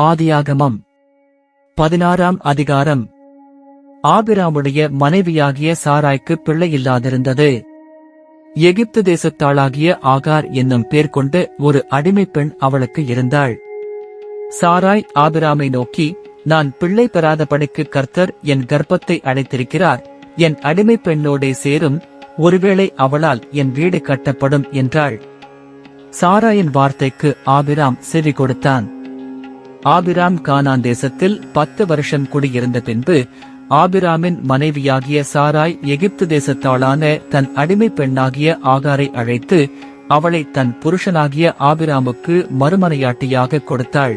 ஆதியாகமம் 16ஆம் அதிகாரம். ஆபிராமுடைய மனைவியாகிய சாராய்க்கு பிள்ளையில்லாதிருந்தது. எகிப்து தேசத்தாளாகிய ஆகார் என்னும் பேர் கொண்டு ஒரு அடிமைப் பெண் அவளுக்கு இருந்தாள். சாராய் ஆபிராமை நோக்கி, நான் பிள்ளை பெறாதபடிக்கு கர்த்தர் என் கர்ப்பத்தை அடைத்திருக்கிறார், என் அடிமைப் பெண்ணோடே சேரும், ஒருவேளை அவளால் என் வீடு கட்டப்படும் என்றாள். சாராயின் வார்த்தைக்கு ஆபிராம் செவி கொடுத்தான். ஆபிராம் கானான் தேசத்தில் 10 வருஷம் குடியிருந்த பின்பு ஆபிராமின் மனைவியாகிய சாராய் எகிப்து தேசத்தாளான தன் அடிமைப் பெண்ணாகிய ஆகாரை அழைத்து அவளை தன் புருஷனாகிய ஆபிராமுக்கு மறுமனையாட்டியாக கொடுத்தாள்.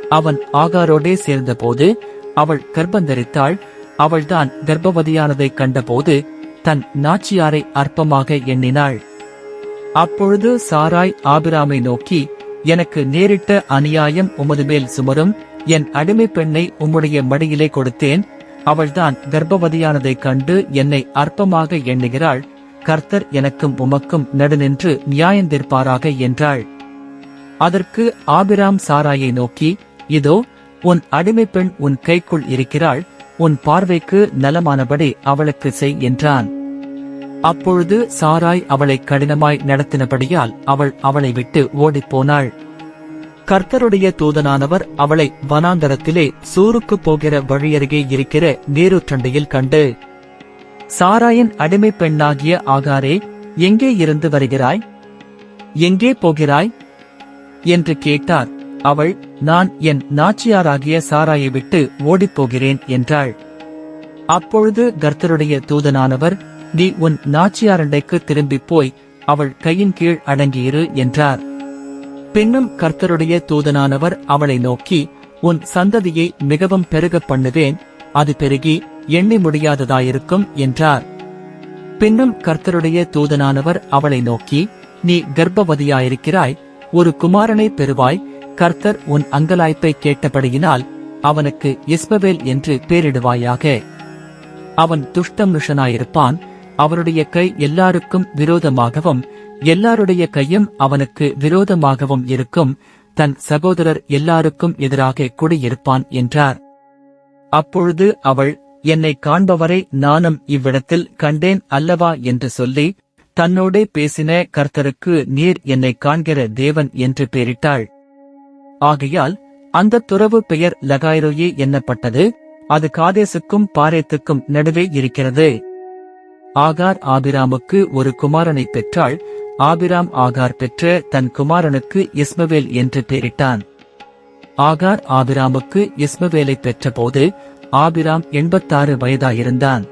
அவன் ஆகாரோடே சேர்ந்தபோது அவள் கர்ப்பந்தரித்தாள். அவள்தான் கர்ப்பவதியானதைக் கண்டபோது தன் நாச்சியாரை அற்பமாக எண்ணினாள். அப்பொழுது சாராய் ஆபிராமை நோக்கி, எனக்கு நேரிட்ட அநியாயம் உமது மேல் சுமரும், என் அடிமைப் பெண்ணை உம்முடைய மடியிலே கொடுத்தேன், அவள்தான் கர்ப்பவதியானதைக் கண்டு என்னை அற்பமாக எண்ணுகிறாள், கர்த்தர் எனக்கும் உமக்கும் நடுநின்று நியாயந்தீர்ப்பாராக என்றாள். அதற்கு ஆபிராம் சாராயை நோக்கி, இதோ உன் அடிமைப் பெண் உன் கைக்குள் இருக்கிறாள், உன் பார்வைக்கு நலமானபடி அவளுக்கு செய் என்றான். அப்பொழுது சாராய் அவளை கடினமாய் நடத்தினபடியால் அவள் அவளை விட்டு ஓடிப்போனாள். கர்த்தருடைய தூதனானவர் அவளை வனாந்தரத்திலே சூருக்குப் போகிற வழியருகே இருக்கிற நீரூற்றண்டையில் கண்டு, சாராயின் அடிமைப் பெண்ணாகிய ஆகாரே, எங்கே இருந்து வருகிறாய்? எங்கே போகிறாய் என்று கேட்டார். அவள், நான் என் நாச்சியாராகிய சாராயை விட்டு ஓடிப்போகிறேன் என்றாள். அப்பொழுது கர்த்தருடைய தூதனானவர், நீ உன் நாச்சியாரண்டைக்கு திரும்பிப் போய் அவள் கையின் கீழ் அடங்கியிரு என்றார். பின்னும் கர்த்தருடைய தூதனானவர் அவளை நோக்கி, உன் சந்ததியை மிகவும் பெருகப் பண்ணுவேன், அது பெருகி எண்ணி முடியாததாயிருக்கும் என்றார். பின்னும் கர்த்தருடைய தூதனானவர் அவளை நோக்கி, நீ கர்ப்பவதியாயிருக்கிறாய், ஒரு குமாரனை பெறுவாய், கர்த்தர் உன் அங்கலாய்ப்பை கேட்டபடியினால் அவனுக்கு இஸ்மவேல் என்று பேரிடுவாயாக. அவன் துஷ்டமிருஷனாயிருப்பான், அவனுடைய கை எல்லாருக்கும் விரோதமாகவும் எல்லாருடைய கையும் அவனுக்கு விரோதமாகவும் இருக்கும், தன் சகோதரர் எல்லாருக்கும் எதிராக குடியிருப்பான் என்றார். அப்பொழுது அவள், என்னை காண்பவரை நானும் இவ்விடத்தில் கண்டேன் அல்லவா என்று சொல்லி தன்னோடே பேசின கர்த்தருக்கு நீர் என்னை காண்கிற தேவன் என்று பெயரிட்டாள். ஆகையால் அந்த துறவு பெயர் லகாய்ரோயே என்னப்பட்டது. அது காதேசுக்கும் பாரேத்துக்கும் நடுவே இருக்கிறது. ஆகார் ஆபிராமுக்கு ஒரு குமாரனை பெற்றாள். ஆபிராம் ஆகார் பெற்ற தன் குமாரனுக்கு இஸ்மவேல் என்று பெயரிட்டான். ஆகார் ஆபிராமுக்கு இஸ்மவேலை பெற்றபோது ஆபிராம் 86 வயதாயிருந்தான்.